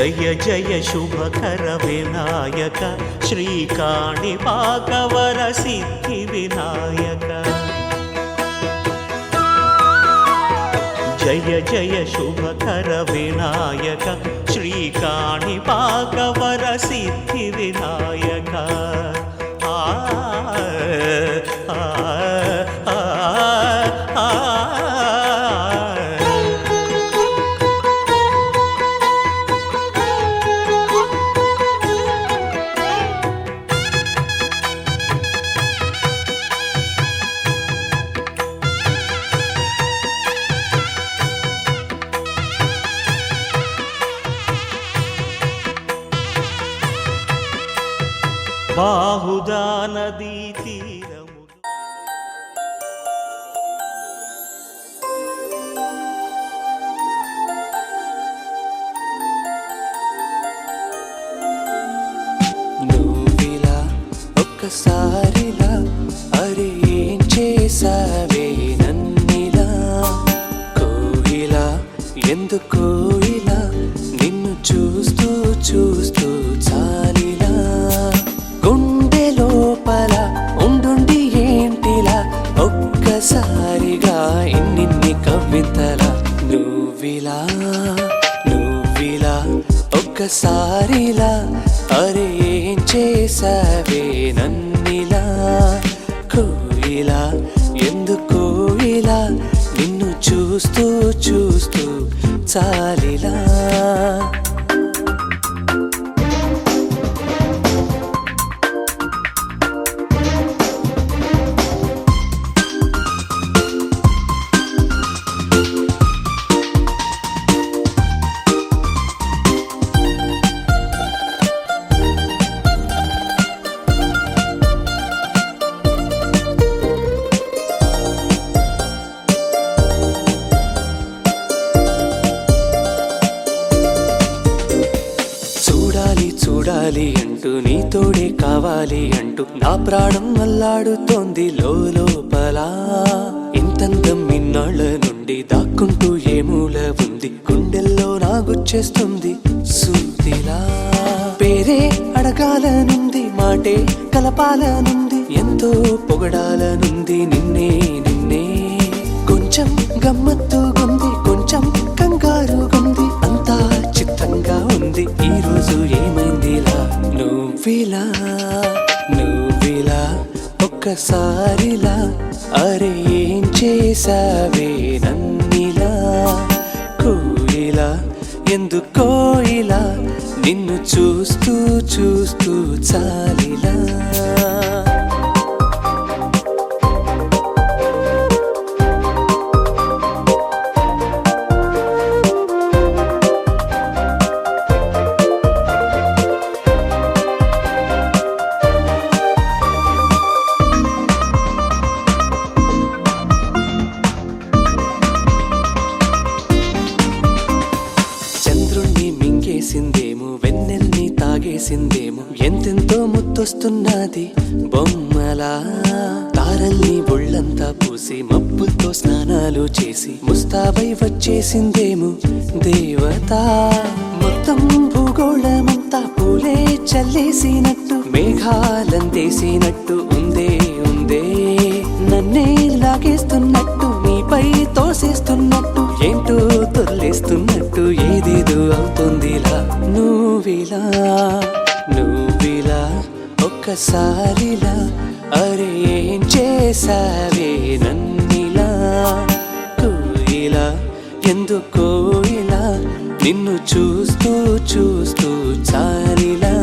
జయ జయ శుభకర వినాయక శ్రీకాణిపాకవర సిద్ధి వినాయక జయ జయ శుభకర వినాయక శ్రీకాణిపాకవర సిద్ధి వినాయక బాహుదా నదీ తీరము నువ్విలా ఒక్కసారిలా అరే ఏం చేసావే నన్నిలా కోయిలా ఎందుకో ఇలా నిన్ను చూస్తూ చూస్తూ చాలిలా గుండె లోపల ఉండుండి ఏంటిలా ఒక్కసారిగా ఇన్నిన్ని కవితలా నువ్విలా ఒక్కసారిలా అరే ఏం చేసావే నన్నిలా కోయిలా ఎందుకో ఇలా నిన్ను చూస్తూ చూస్తూ చాలిలా చూడాలి అంటూ నీతోడే కావాలి అంటూ నా ప్రాణం అల్లాడుతోంది లోపల ఇంతందం ఇన్నాళ్ళ నుండి దాక్కుంటూ ఏ మూల ఉంది గుండెల్లో నాగుచ్చేస్తుంది సూదిలా పేరే అడగాలనుంది మాటే కలపాలనుంది ఎంతో పొగడాలనుంది నిన్నే కొంచెం గమ్మత్తుగుంది కొంచెం కంగారుగుంది అంతా చిత్తంగా ఉంది ఈ రోజు ఏమైందిలా నువ్విలా ఒక్కసారిలా అరే ఏం చేసావే నన్నిలా కోయిలా ఎందుకో ఇలా నిన్ను చూస్తూ చూస్తూ చాలిలా మింగేసిందేమో వెన్నెల్ని తాగేసిందేమో ఎంతెంతో ముద్దొస్తున్నది బొమ్మలా తారల్ని ఒళ్ళంతా పూసి మబ్బులతో స్నానాలు చేసి ముస్తాబై వచ్చేసిందేమో దేవత మొత్తం భూగోళమంతా పూలే చల్లేసినట్టు మేఘాలందేసినట్టు ఉందే నన్నే లాగేస్తున్నట్టు నీపై తోసేస్తున్నట్టు ఏంటో తొల్లేస్తున్నట్టు ఏదేదో అవుతుందిలా నువ్విలా ఒక్కసారిలా అరే ఏం చేసావే నన్నిలా కోయిలా ఎందుకో ఇలా నిన్ను చూస్తూ చూస్తూ చాలిలా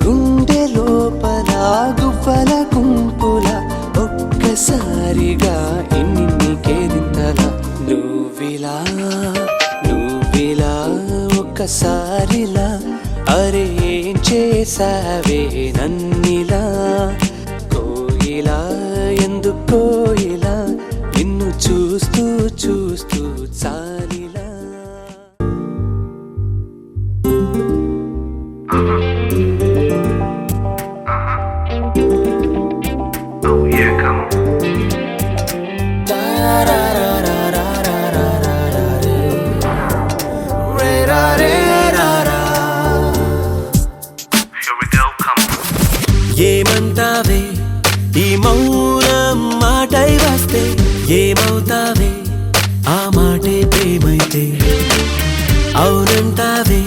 గుండె లోపల గువ్వల గుంపుల ఒక్కసారిగా ఇన్ని కేరింతలా నువ్విలా ఒక్కసారిలా అరే ఏం చేసావే నన్నిలా కోయిలా ఎందుకో ఇలా నిన్ను చూస్తూ చూస్తూ చాలిలా ra ra ra ra ra ఈ మౌనం మాటై వస్తే ఏమవుతావే ఆ మాటే ప్రేమైతే అవునంటావే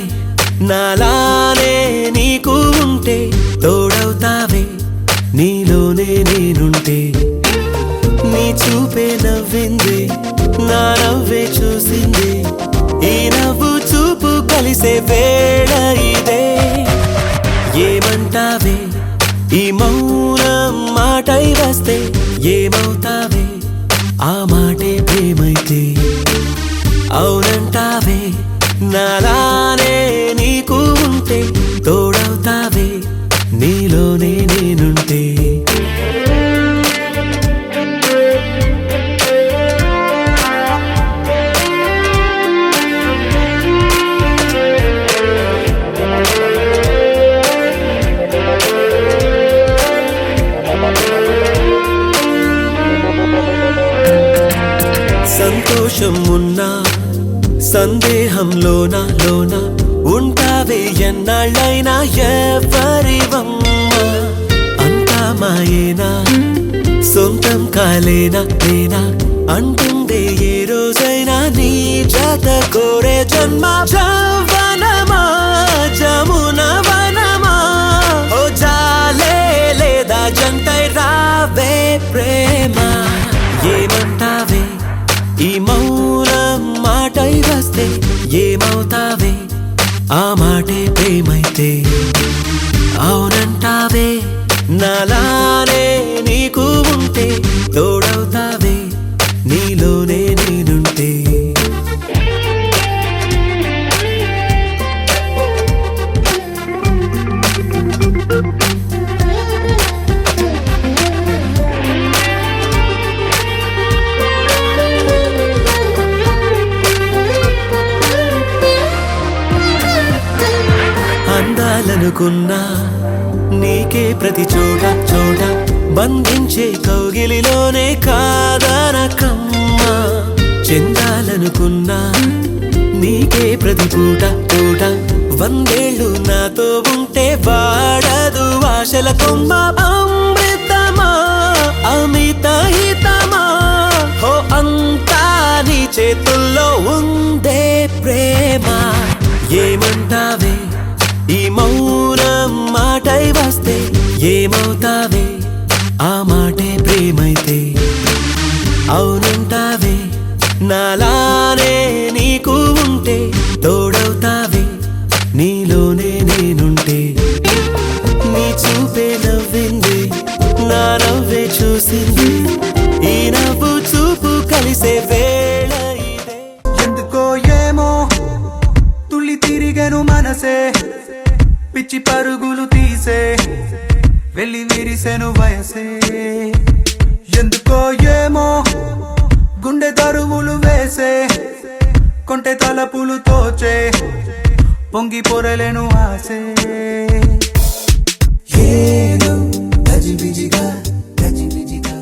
నాలానే నీకు ఉంటే తోడవుతావే నీలోనే నేనుంటే నీ చూపే నవ్వింది నా నవ్వే చూసింది ఈ నవ్వు చూపు కలిసే వేళ ఇదే ఏమంటావే ఈ మౌనం మాటై వస్తే ఏమవుతావే ఆ మాటే ప్రేమైతే అవునంటావే నాలానే నీకు ఉంటే తోడవుతావే నీలోనే నేనుంటే సంతోషం ఉన్నా సందేహంలోన లోన ఉంటావే ఎన్నాళ్ళైనా ఎవరివమ్మ అంతా మాయేనా సొంతం కాలేనా నేనా అంటుందే ఏ రోజైనా నీ జత కోరే జన్మ జవనమా జమున వనమా ఓ జాలే లేదా జంటై రావే ప్రేమ ఏమంటావే ఈ మౌనం మాటై వస్తే ఏమవుతావే ఆ మాటే ప్రేమైతే అవునంటావే నాలానే నీకు ఉంటే తోడవుతావే నీలోనే నేనుంటే అందాలనుకున్నా నీకే ప్రతి చోట చోట బంధించే కౌగిలిలోనే కాదనకమ్మా చెందాలనుకున్నా నీకే ప్రతి పూట పూట వందేళ్ళు నాతో ఉంటే వాడదు ఆశల కొమ్మ అమృతమా అమిత హితమా హో అంతా నీ చేతుల్లో ఉందే ప్రేమ ఏమంటావే ఈ మౌనం మాటై వస్తే ఏమవుతావే ఆ మాటే ప్రేమైతే అవునంటావే నాలానే నీకు ఉంటే తోడవుతావే నీలోనే నేనుంటే నీ చూపే నవ్వింది నా నవ్వే చూసింది ఈ నవ్వు చూపు కలిసే వేళ ఇదే ఎందుకో ఏమో తుళ్ళి తిరిగెను మనసే పిచ్చి పరుగులు తీసే వెళ్ళి విరిసెను వయసే ఎందుకో ఏమో గుండె దరువులు వేసే కొంటె తలపులు తోచే పొంగి పొరలేను ఆసే ఏదో గజిబిజిగా గజిబిజిగా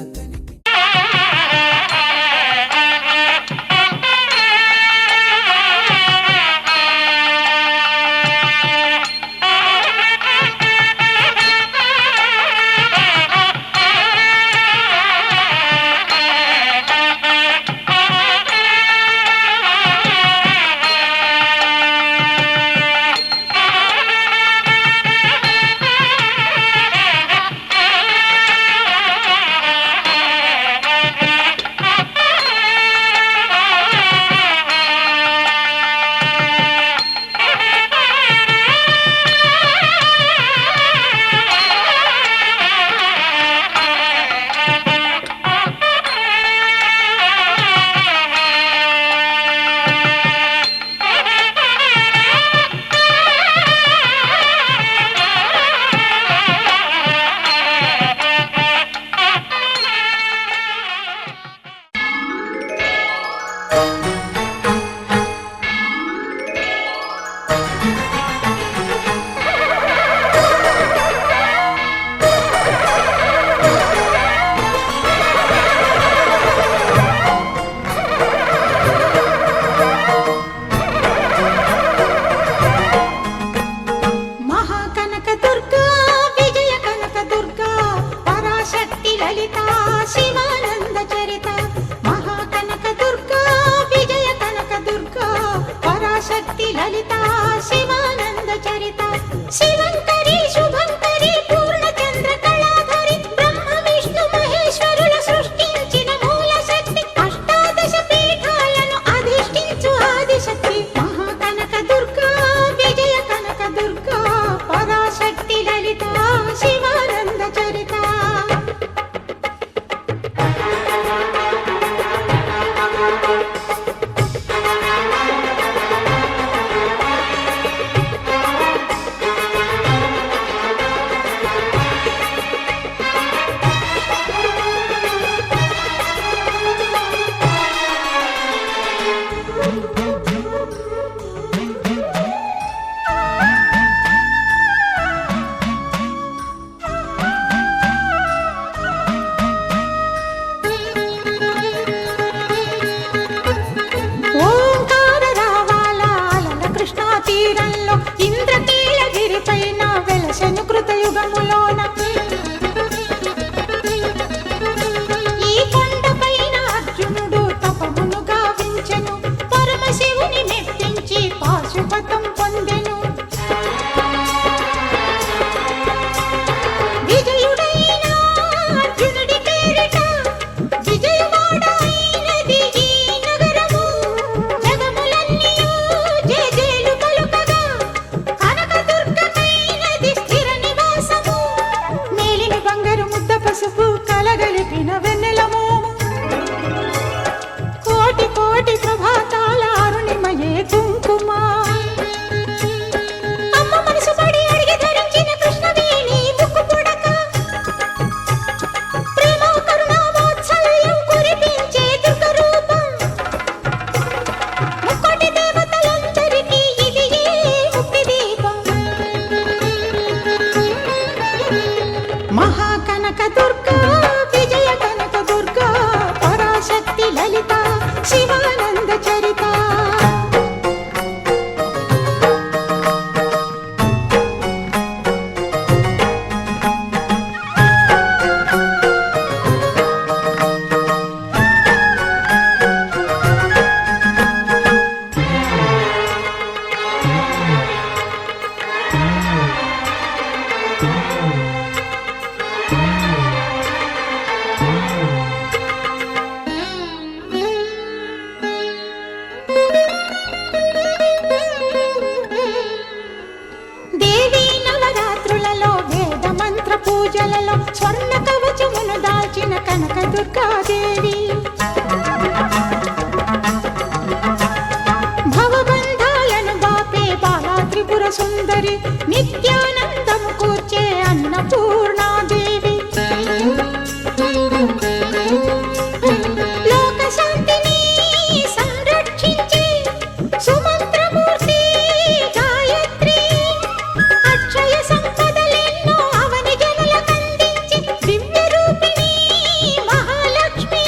వెలసెను కృతయుగములోన. ఈ కొండపైన అర్జునుడు తపమును గావించెను, పరమశివుని మెప్పించి పాశుపతం పొందెను. విజయుడైన అర్జునుడి పేరిట విజయవాడ అయినది ఈ నగరము. జగములన్నీయు జేజేలు పలుకగా కనకదుర్గమైనది స్థిర నివాసము. మేలిమి బంగారు ముద్ద పసుపు కలగలిపిన వెన్నెల మోము. కోటి కోటి ప్రభాతాల అరుణిమయే కుంకుమ. అమ్మ మనసు పడి అడిగి ధరించిన కృష్ణవేణి ముక్కు పుడక. ప్రేమ కరుణ వాత్సల్యం కురిపించే దుర్గ రూపం. ముక్కోటి దేవతలందరికీ ఇది ఏ ముక్తి దీపం. మహాకనక దుర్గా, విజయ కనక దుర్గా, పరాశక్తి లలిత, శివానంద చరిత. దేవీ నవరాత్రులలో వేద మంత్ర పూజలలో స్వర్ణ కవచమును దాల్చిన కనక దుర్గాదేవి. భవబంధాలను బాపే బాలా త్రిపుర సుందరి, నిత్యానందము కూర్చే అన్నపూర్ణాదేవి. లోక శాంతిని సంరక్షించే సుమంత్రమూర్తి గాయత్రి. అక్షయ సంపదలెన్నో అవని జనులకందించి దివ్య రూపిణి మహాలక్ష్మి.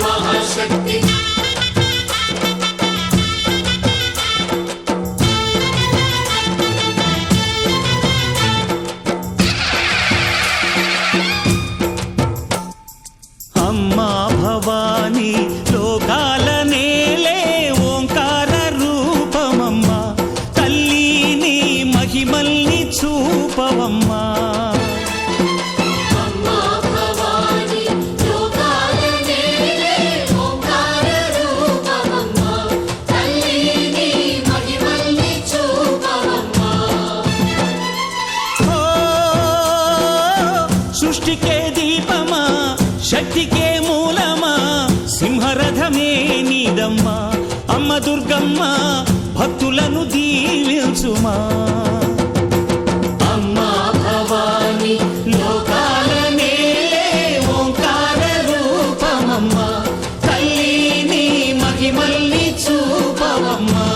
మహాశక్తి అమ్మా భవానీ లోకాల నేలే ఓంకార రూపమమ్మా తల్లి నీ మహిమల్ని చూపవమ్మా అమ్మా భవాని లోకాల నేలే ఓంకార రూపమమ్మా తల్లి నీ మహిమల్ని చూపవమ్మా ఓ సృష్టికే దీపమా శక్తికే మూలమా సింహరథమే నీదమ్మా అమ్మ దుర్గమ్మ భక్తులను దీవించుమా అమ్మా భవాని లోకాల నేలే ఓంకార రూపమమ్మా తల్లి నీ మహిమల్ని చూపవమ్మా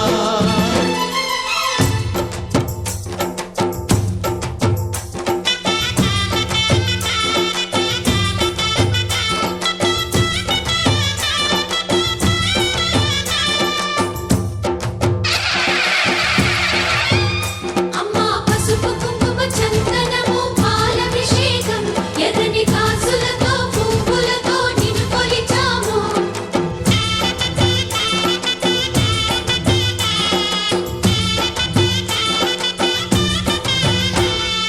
అమ్మా పసుపు కుంకుమ చందనము పాలభిషేకం ఎర్రని కాసులతో పువ్వులతో నిన్ను కొలిచాము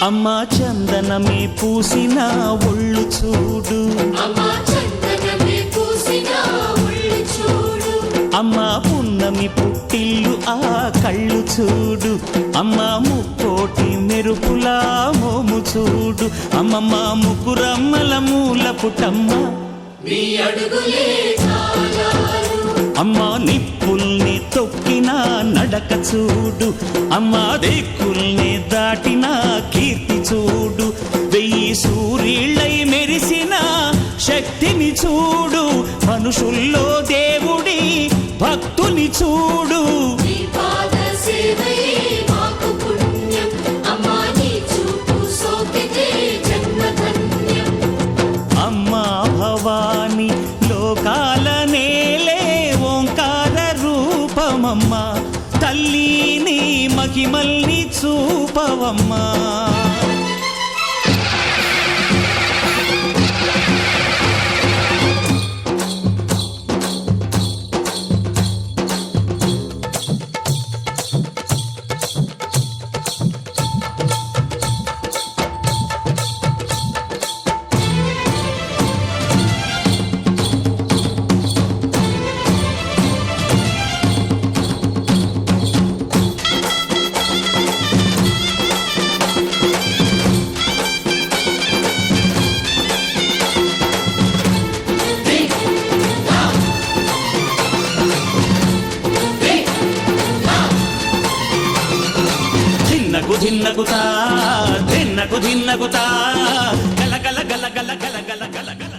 అమ్మా చందనమే పూసిన ఒళ్ళు చూడు అమ్మా చందనమే పూసిన ఒళ్ళు చూడు అమ్మా పున్నమి పుట్టిల్లు ఆ కళ్ళు చూడు అమ్మా ముక్కోటి మెరుపులా మోము చూడు అమ్మమ్మ ముగ్గురమ్మల మూల పుట్టమ్మ నీ అడుగులే చాలాలు అమ్మా నిప్పుల్ని తొక్కిన నడక చూడు అమ్మా దిక్కుల్ని దాటిన కీర్తి చూడు వెయ్యి సూర్యుళ్ళై మెరిసిన శక్తిని చూడు మనుషుల్లో దేవుడి భక్తుని చూడు నీ పాద సేవయే మాకు పుణ్యం అమ్మా నీ చూపు సోకితే జన్మధన్యం అమ్మా భవాని లోకాల నేలే ఓంకార రూపమమ్మా తల్లి నీ మహిమల్ని చూపవమ్మా ధిన్నగుతా ధిన్నగుతా గల గల గల గల గల గల గల గల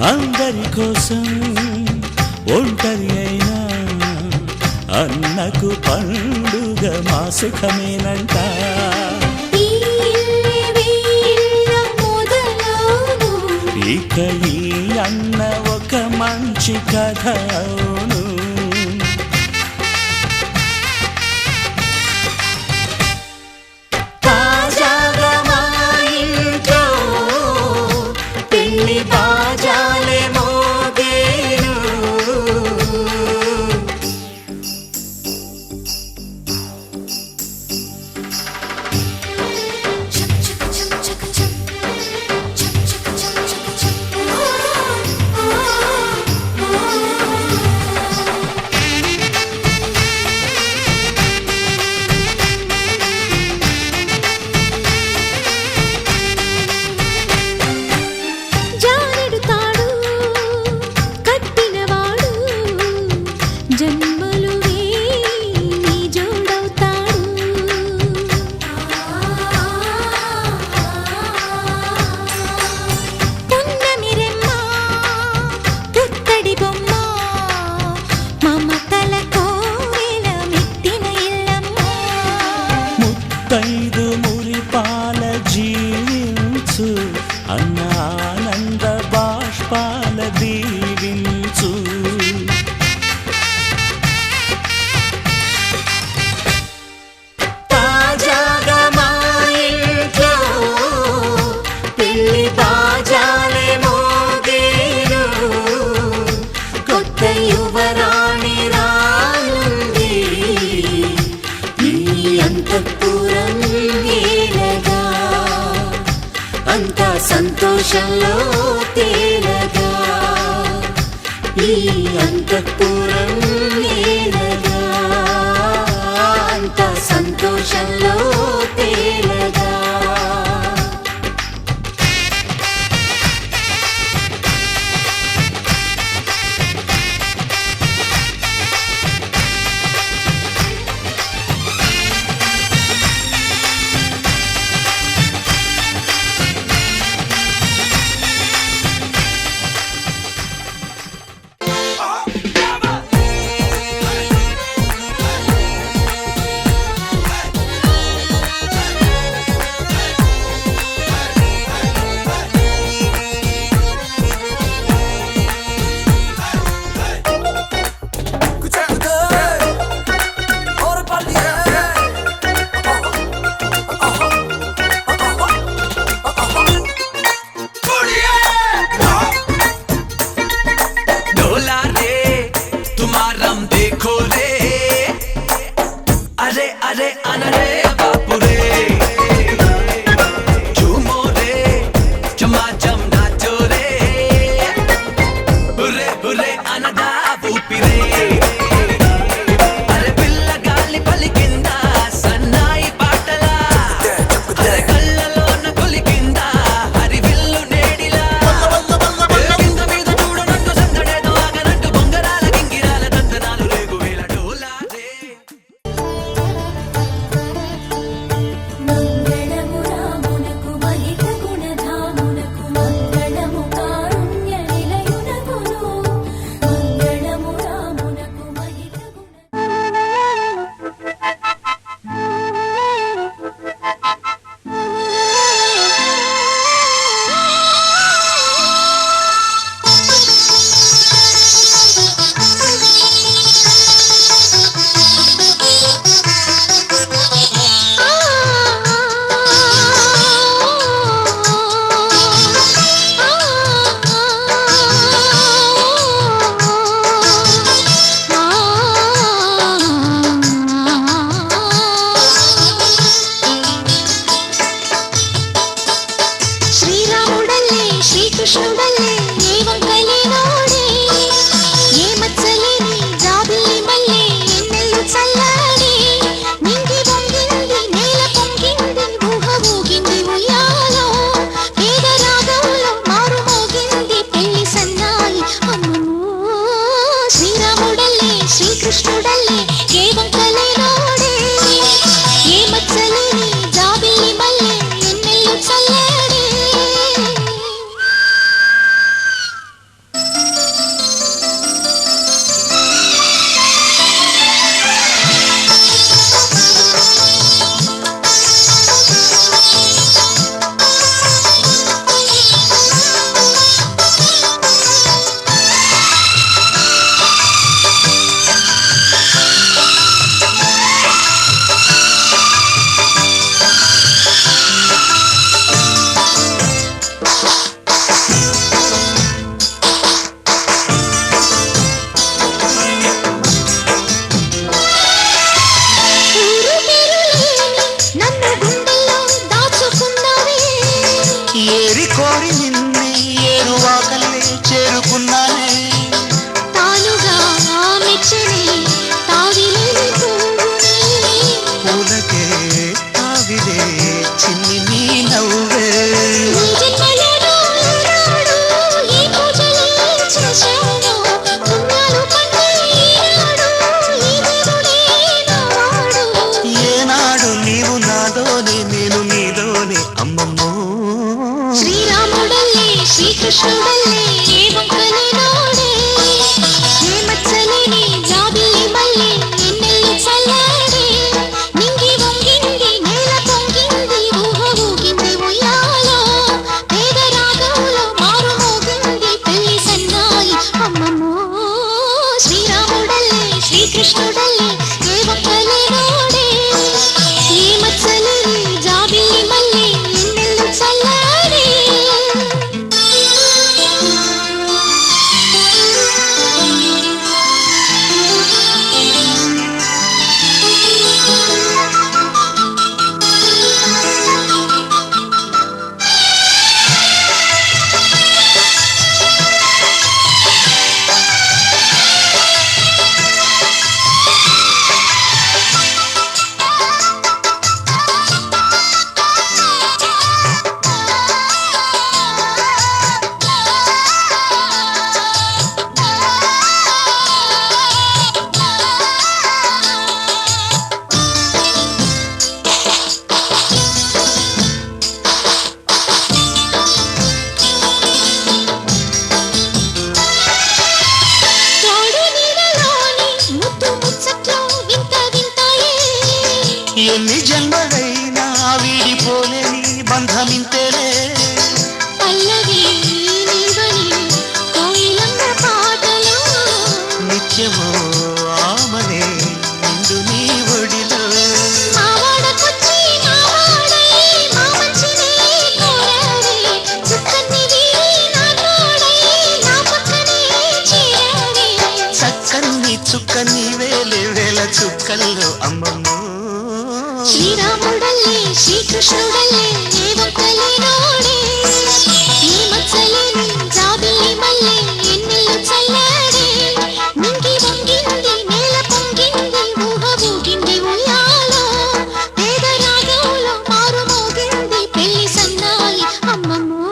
అందరి కోసం ఒంటరి అయినా అన్నకు పండుగ మా సుఖమేనంట. ఇక ఈ అన్న ఒక మంచి కథ అవును. తాజాగా మా ఇంట్లో పెళ్లి బాజాలే మోగేను. ముత్తైదు మురిపాల జీవించు అన్న ఆనంద బాష్పాల దీవించు. తాజాగా మా ఇంట్లో పెళ్లి బాజాలే మోగేను. కొత్త యువరాణి రానుంది ఈ అంతఃపురం ఏలగా. అంతా సంతోషంలో తేలగా ఈ అంతఃపురం ఏలగా. అంతా సంతోషంలో తేలగా. నన్ను గుండెల్లో దాచుకున్నావే ఏరి కోరి నిన్నే ఏరువాకల్లే చేరుకున్నానే తానుగా మెచ్చని తావిలేని పువ్వుని పూలకే ఆవిడే చిన్ని నీ నవ్వే నీ జన్మలోనూ ఈనాడు ఈ పూజలే చేశాను పుణ్యాలు పండే ఈనాడు ఈ దేవుడే నావాడు ఏనాడు నీవు నాలోనే నేను నీలోనే అమ్మమ్మో శ్రీరాముడల్లే శ్రీకృష్ణుడల్లే ఏ వంకలే నోడే ఏ మచ్చలేని జాబిల్లి మల్లె ఎన్నెల్లు చల్లాడే నింగి వంగింది నేల పొంగింది ఊహ ఊగింది ఉయ్యాలో పేద రాగంలో మారు మోగింది పెళ్లి సన్నాయి అమ్మమ్మో శ్రీరాముడల్లే శ్రీకృష్ణుడల్లే ఏ వంకలే నోడే ఏ మచ్చలేని జాబిల్లి మల్లె ఎన్నెల్లు చల్లాడే తోడు నీడలోని ముద్దు ముచ్చట్లో వింత వింతాయే ఎన్ని జన్మలైనా వీడిపోలేని బంధమింతేలే పల్లవి నీవని కోయిలమ్మ పాటలో నిత్యమో ఆమనే నిండు నీ ఒడిలో మా వాడకొచ్చి మా వాడై మా మంచినే కోరావే చుక్కనివి నా తోడై నా పక్కనే చేరావే చక్కని చుక్క నీవేలే వేల చుక్కల్లో అమ్మమ్మో శ్రీరాముడల్లే శ్రీకృష్ణుడల్లే ఏ వంకలే నోడే ఈ మచ్చలేని జాబిల్లి మల్లె ఎన్నెల్లు చల్లాడే నింగి వంగింది నేల పొంగింది ఊహ ఊగింది ఉయ్యాలో పేద రాగంలో మారు మోగింది పెళ్లి సన్నాయి అమ్మమ్మో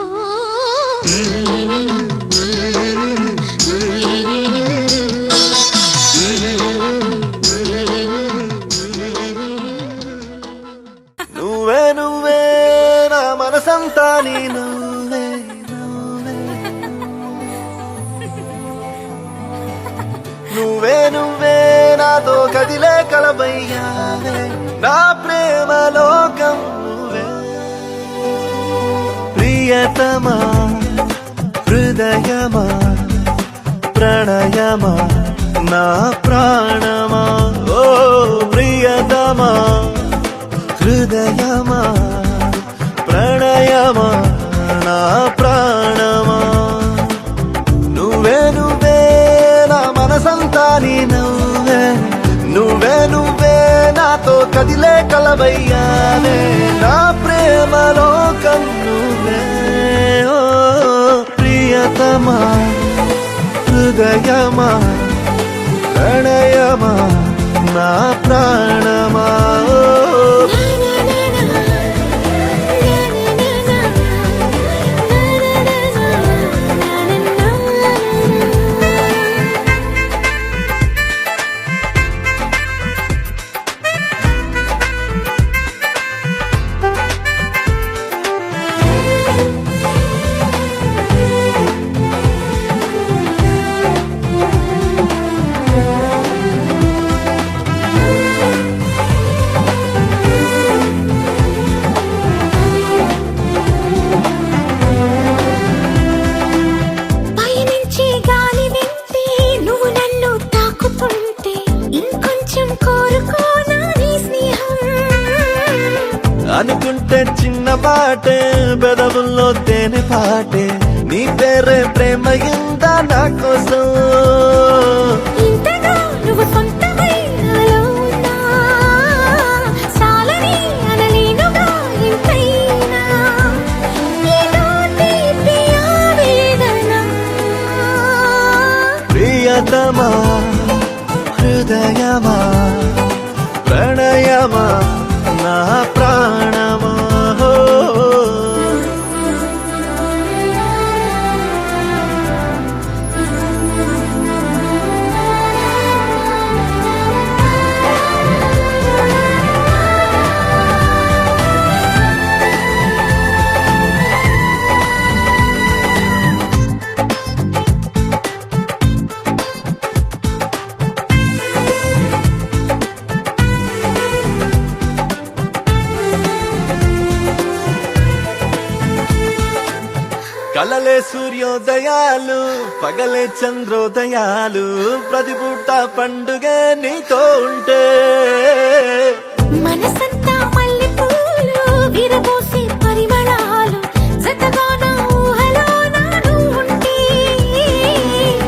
నువ్వే నువ్వే నా మనసంతా నీ నువ్వే నువ్వే నువ్వే నాతో కదిలే కలబయ్యావే నా ప్రేమ లోకం నువ్వే ప్రియతమా హృదయమా ప్రణయమా నా ప్రాణమా ఓ ప్రియతమా హృదయమా ప్రణయమా నా ప్రాణమా నువ్వే నువ్వే నా మనసంతా నీ నవ్వే నువ్వే నువ్వే నాతో కదిలే కలవయ్యానే నా ప్రేమ లోకం నువ్వే ఓ ప్రియతమా హృదయమా ప్రణయమా నా ప్రాణమా అనుకుంటే చిన్న మాటే పెదవుల్లో తేనె పాటే నీ పేరే ప్రేమ ఇందా నా కోసం ఇంతగా నువ్వు సొంతమై నాలో ఉన్నా చాలని అనలేనుగా ఇంతైనా ఏదో తీపి ఆవేదన ప్రియతమా హృదయమా ప్రణయమా నా ప్రాణమా కలలే సూర్యోదయాలు పగలే చంద్రోదయాలు ప్రతి పూట పండుగ నీతో ఉంటే మనసంతా మల్లెపూలు విరబోసే పరిమళాలు జతగా నా ఊహలో నాను ఉంటే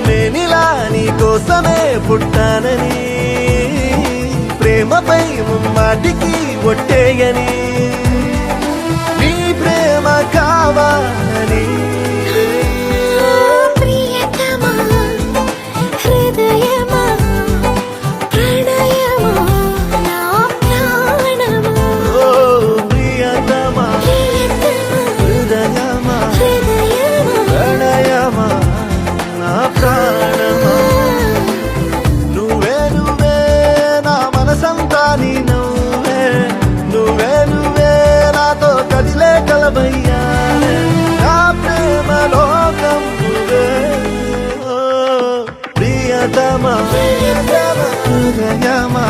నేనిలా నీ కోసమే పుట్టానని ప్రేమపై ముమ్మాటికి ఒట్టేయని నీ ప్రేమ కావాలని ప్రియతమా హృదయమా ప్రణయమా నా ప్రాణమా ఓ ప్రియతమా హృదయమా ప్రణయమా నా ప్రాణమా నువ్వే నువ్వే నా మనసంతా నీ నువ్వే నువ్వే నువ్వే నాతో కదిలే కలబయ్యా నా ప్రేమ లోకం నువ్వే ఓ ప్రియతమా హృదయమా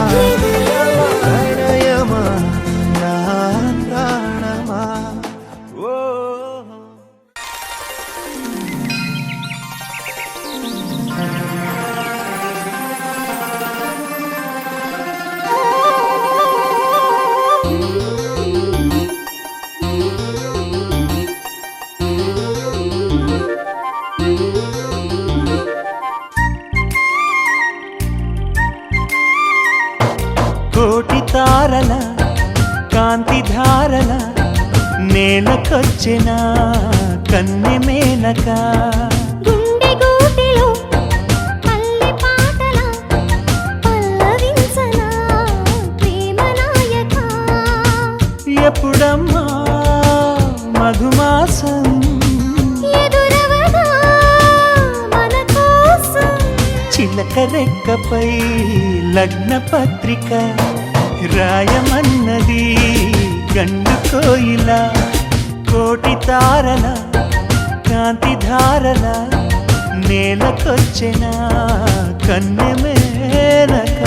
ప్రణయమా నా ప్రాణమా ఓ కోటి తారల కాంతి ధారల నేలకొచ్చిన కన్నె మేనక గుండె గూటిలో పల్లె పాటల పల్లవించనా ప్రేమ నాయక ఎప్పుడమ్మా మధుమాసం ఎదురవగా మన కోసం చిలక రెక్కపై లగ్న పత్రిక రాయమన్నది గండు కోయిల కోటి తారల కాంతి ధారల నేలకొచ్చిన కన్నె మేనక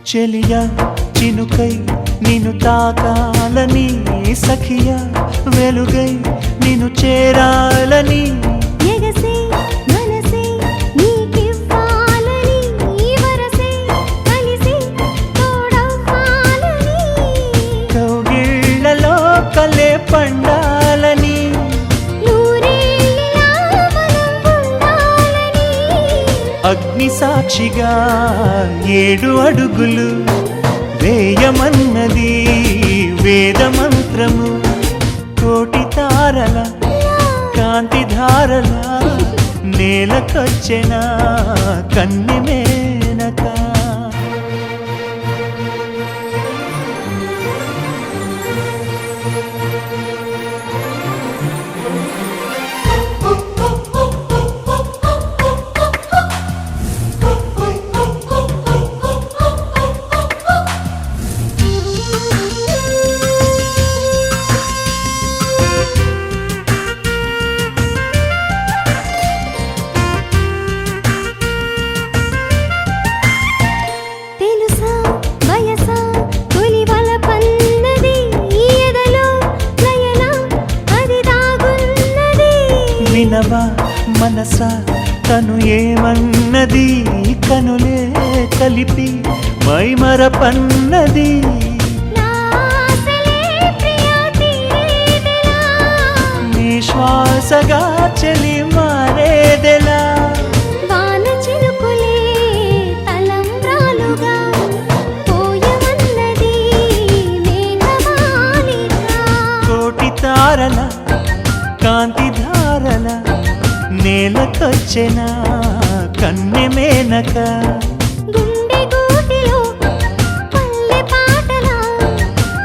చెలియా చినుకై నిన్ను తాకాలని సఖియా వెలుగై నిన్ను చేరాలని ఎగసే మనసే నీకివ్వాలని ఈ వరసే కలిసి తోడవ్వాలని కౌగిళ్లలో కలే పండాలని నూరేళ్ళ మనం ఉండాలని అగ్ని సాక్షిగా 7 అడుగులు వేయమన్నది వేద మంత్రము కోటి తారల కాంతి ధారల నేలకొచ్చిన కన్నె మేనక వినవా మనసా తను ఏమన్నది కనులే కలిపి మైమరపన్నది నా ఆశలే ప్రియా తీరేదెలా నీ శ్వాసగా చెలి మారేదెలా వాన చినుకులే తలంబ్రాలుగా పోయమన్నది మేఘమాలిక కోటి తారల కాంతి ధారల నేలకొచ్చెన కన్నె మేనక గుండె గూటిలో పల్లె పాటలా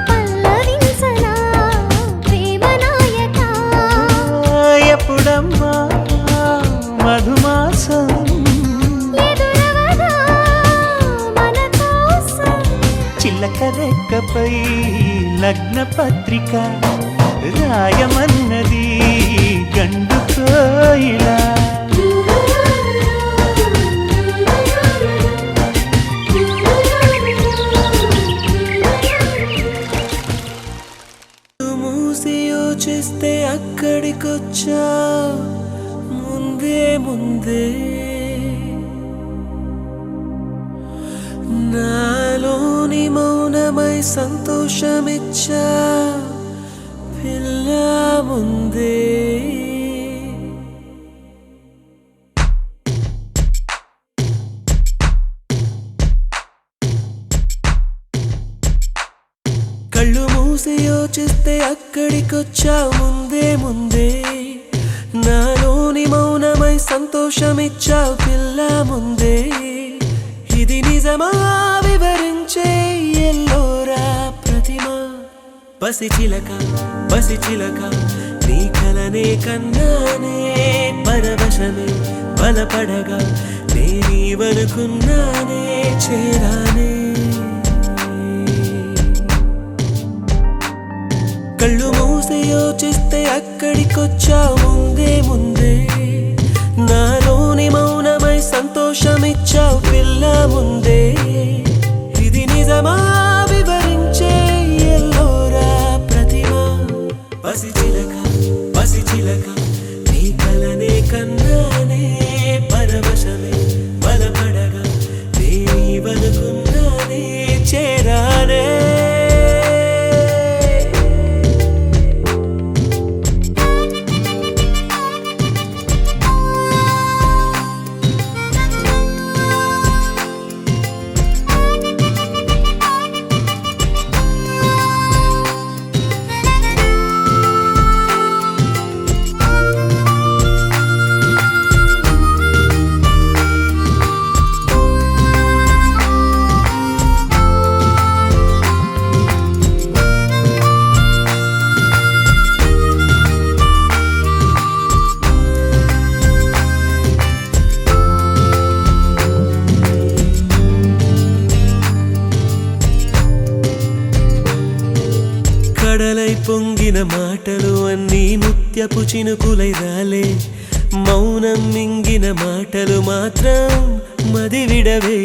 పల్లవించనా ప్రేమ నాయక ఎప్పుడమ్మా మధుమాసం ఎదురవదా మన కోసం చిల్లక రెక్కపై లగ్న పత్రిక రాయమన్నది గండు కోయిలా మూసి యోచిస్తే అక్కడికొచ్చా ముందే ముందే నాలోని మౌనమై సంతోషమిచ్చా పిల్ల ముందే కళ్ళు మూసి యోచిస్తే అక్కడికొచ్చా ముందే ముందే నాలోని మౌనమై సంతోషమిచ్చావు పిల్ల ముందే ఇది నిజమా వివరించే ఎల్లోరా ప్రతిమ పసిచిలక పసిచిలక నీ కలనే కన్నానే పరవశమే బలపడగా నేనీవనుకున్నానే చేరానే కళ్ళు మూసి యోచిస్తే అక్కడికొచ్చావు ముందే ముందే నాలోని మౌనమై సంతోషమిచ్చావు పిల్ల ముందే ఇది నిజమా వివరించే ఎల్లోరా ప్రతిమ పసిచిలక పసిచిలక నీ కలనే కన్నానే పరవశమే బలపడగా నేనీవనుకున్నానే చేరానే కడలై పొంగిన మాటలు అన్నీ ముత్యపు చినుకులై రాలే మౌనం మింగిన మాటలు మాత్రం మదివిడవే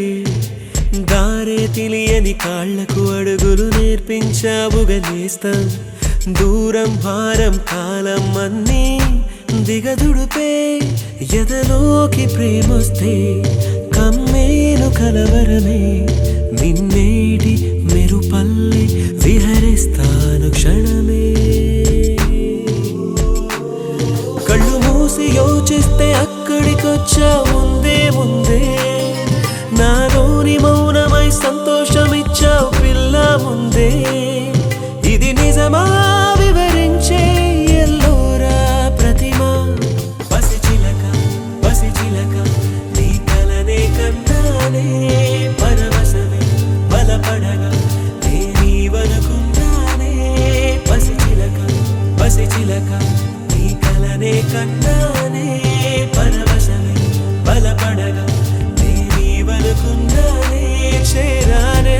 దారే తెలియని కాళ్లకు అడుగులు నేర్పించావుగా నేస్తం దూరం భారం కాలం అన్నీ దిగదుడుపే ఎదలోకి ప్రేమొస్తే కమ్మేను కలవరమే నిన్నేటి మెరుపల్లె విహరిస్తాను క్షణమే కళ్ళు మూసి యోచిస్తే అక్కడికొచ్చా ముందే ముందే నాలోని మౌనమై సంతోషమిచ్చావు పిల్ల ముందే ఇది నిజమా వివరించే ఎల్లోరా ప్రతిమ పసిచిలక పసిచిలక నీ కలనే కన్నానే పరవశమే బలపడగా నేనీవనుకున్నానే పసిచిలక పసిచిలక నీ కలనే కన్నానే పరవశమే బలపడగా నేనీవనుకున్నానే చేరానే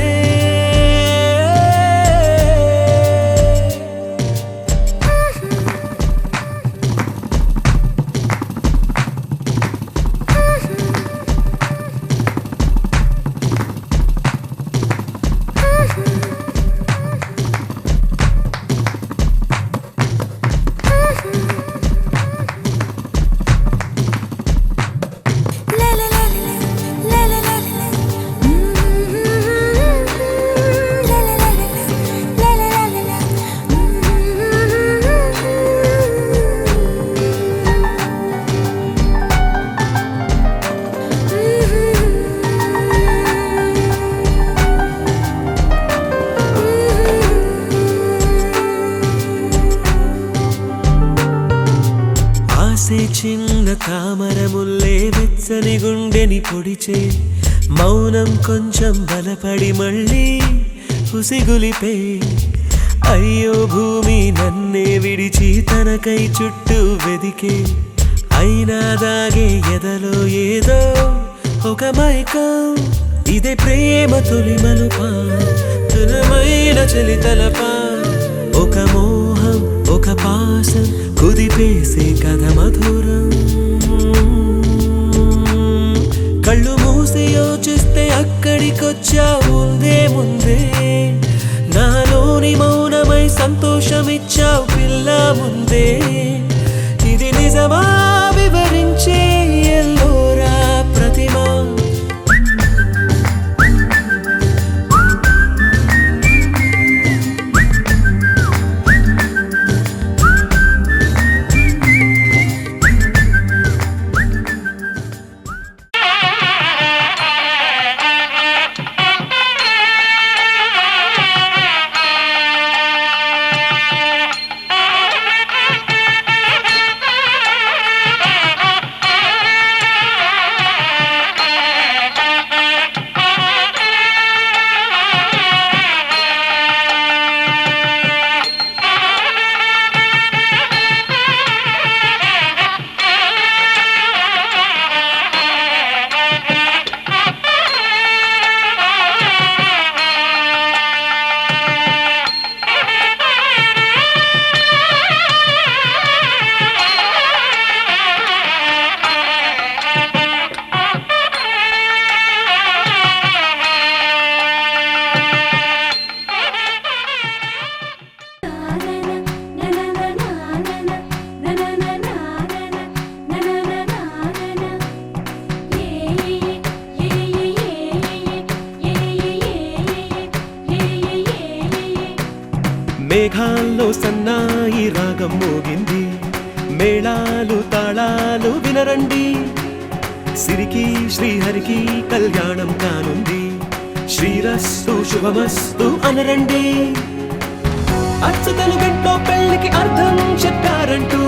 పూసే చిన్న తామర ముల్లే వెచ్చని గుండెని పొడిచే మౌనం కొంచెం బలపడి మళ్ళీ ఉసిగులిపే అయ్యో భూమి నన్నే విడిచి తనకై చుట్టూ వెదికే అయినా దాగే ఎదలో ఏదో ఒక మైకం ఇదే ప్రేమ తొలి మలుపా తులమైన చలి తలపా ఒక మోహం ఒక పాసం కుదిపేసే కథ మధురం కళ్ళు మూసి యోచిస్తే అక్కడికొచ్చా ముందే ముందే నాలోని మౌనమై సంతోషమిచ్చావు పిల్ల ముందే ఇది నిజమా వివరించే ఎల్లోరా ప్రతిమ మేఘాల్లో సన్నాయి రాగం మోగింది మేళాలు తాళాలు వినరండి సిరికి శ్రీహరికి కళ్యాణం కానుంది శ్రీరస్తు శుభమస్తు అనరండి అచ్చతలు గంటో పెళ్లికి అర్థం చెప్పారంటూ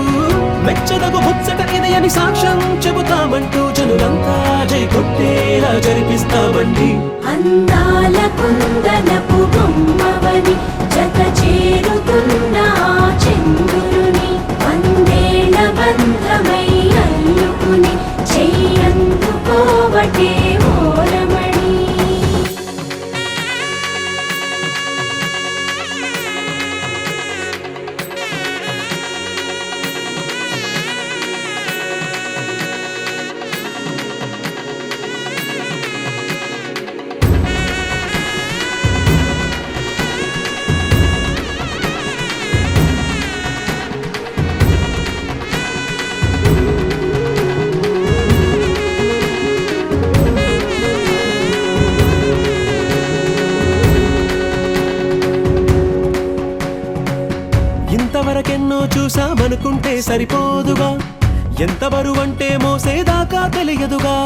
మెచ్చదగు ముచ్చట ఇది అని సాక్ష్యం చెబుతామంటూ జనులంతా జై కొట్టేలా జరిపిస్తామండి అందాల కుందనపు బొమ్మవని జత చేరుతున్న చంద్రుని వందేళ్ల బంధమై అల్లుకుని చెయ్యందుకోవటే ఓరమణి ఇంతవరకెన్నో చూసామనుకుంటే సరిపోదుగా ఎంత బరువంటే మోసేదాకా తెలియదుగా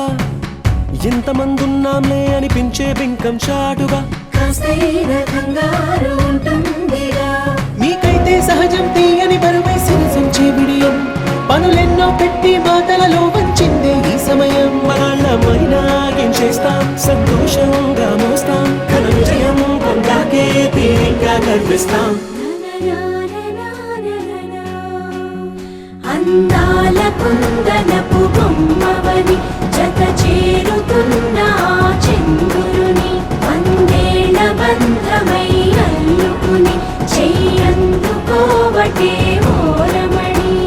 ఇంతమందున్నాంలే అనిపించే బింకం చాటుగా కాస్తైన కంగారు ఉంటుందిగా మీకైతే సహజం తీయని బరువై సిరసించే విడియం పనులెన్నో పెట్టి మాటలలో వంచిందే ఈ సమయం వాళ్ళమైనా ఏం చేస్తాం సంతోషంగా మోస్తాం ఘన విజయం పొందాకే తీరిగ్గా గర్విస్తాం అందాల కుందనపు బొమ్మవని జత చేరుతున్న చంద్రుని వందేళ్ల బంధమై అల్లుకుని చెయ్యందుకోవటే ఓరమణి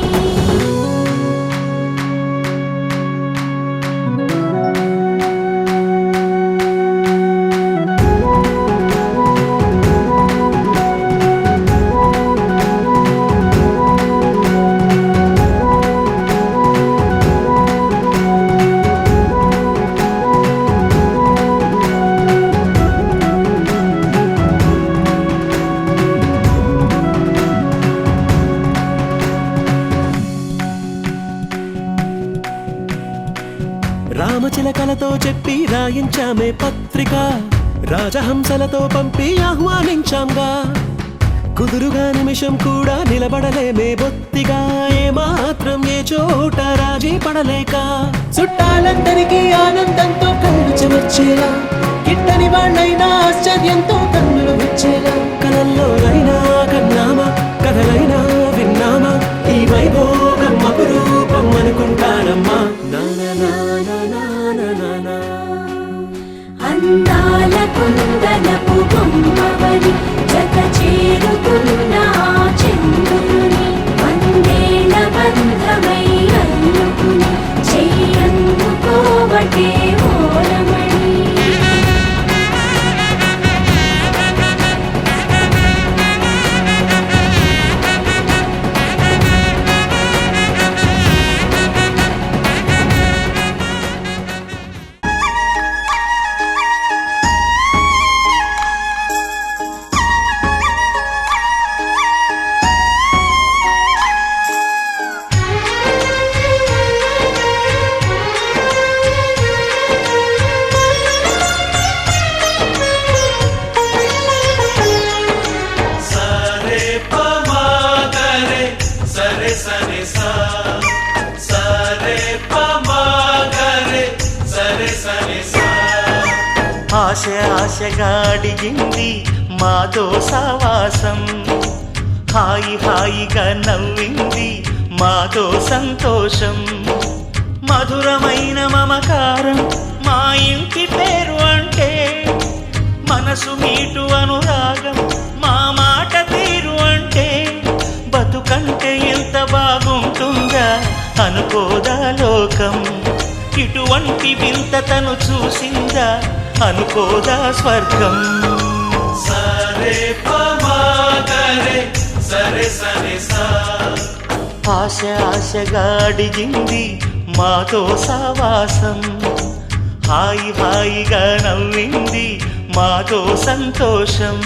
రామచిలకలతో చెప్పి రాయించామే పత్రిక రాజహంసలతో పంపి ఆహ్వానించాంగా కుదురుగా నిమిషం కూడా నిలబడలేమే బొత్తిగా ఏమాత్రం ఏ చోట రాజీ పడలేక చుట్టాలందరికీ ఆనందంతో కళ్ళు చెమర్చేలా గిట్టని వాళ్ళైనా ఆశ్చర్యంతో కన్నులు విచ్చేలా కలల్లోనైనా కన్నామా కథలైనా విన్నామా ఈ వైభోగం అపురూపం అనుకుంటానమ్మా అందాల కుందనపు బొమ్మవని జత చేరుతున్న ఆ చంద్రుని వందేళ్ల బంధమై అల్లుకుని చెయ్యందుకోవటే ఓరమణి సరే పమాగరే సరే సరే సా సరే పమాగరే సరే సరే సా ఆశ ఆశగా అడిగింది మాతో సావాసం హాయి హాయిగా నవ్వింది మాతో సంతోషం మధురమైన మమకారం మా ఇంటి పేరు అంటే మనసు మీటు అనురాగం మా మాట తీరు అంటే బతుకంటే ఎంత బాగుంటుందా అనుకోదా లోకం ఇటువంటి వింత తను చూసిందా అనుకోదా స్వర్గం సరే పమాగరే సరే సరే సా ఆశ ఆశగా అడిగింది మాతో సావాసం హాయి హాయిగా నవ్వింది మాతో సంతోషం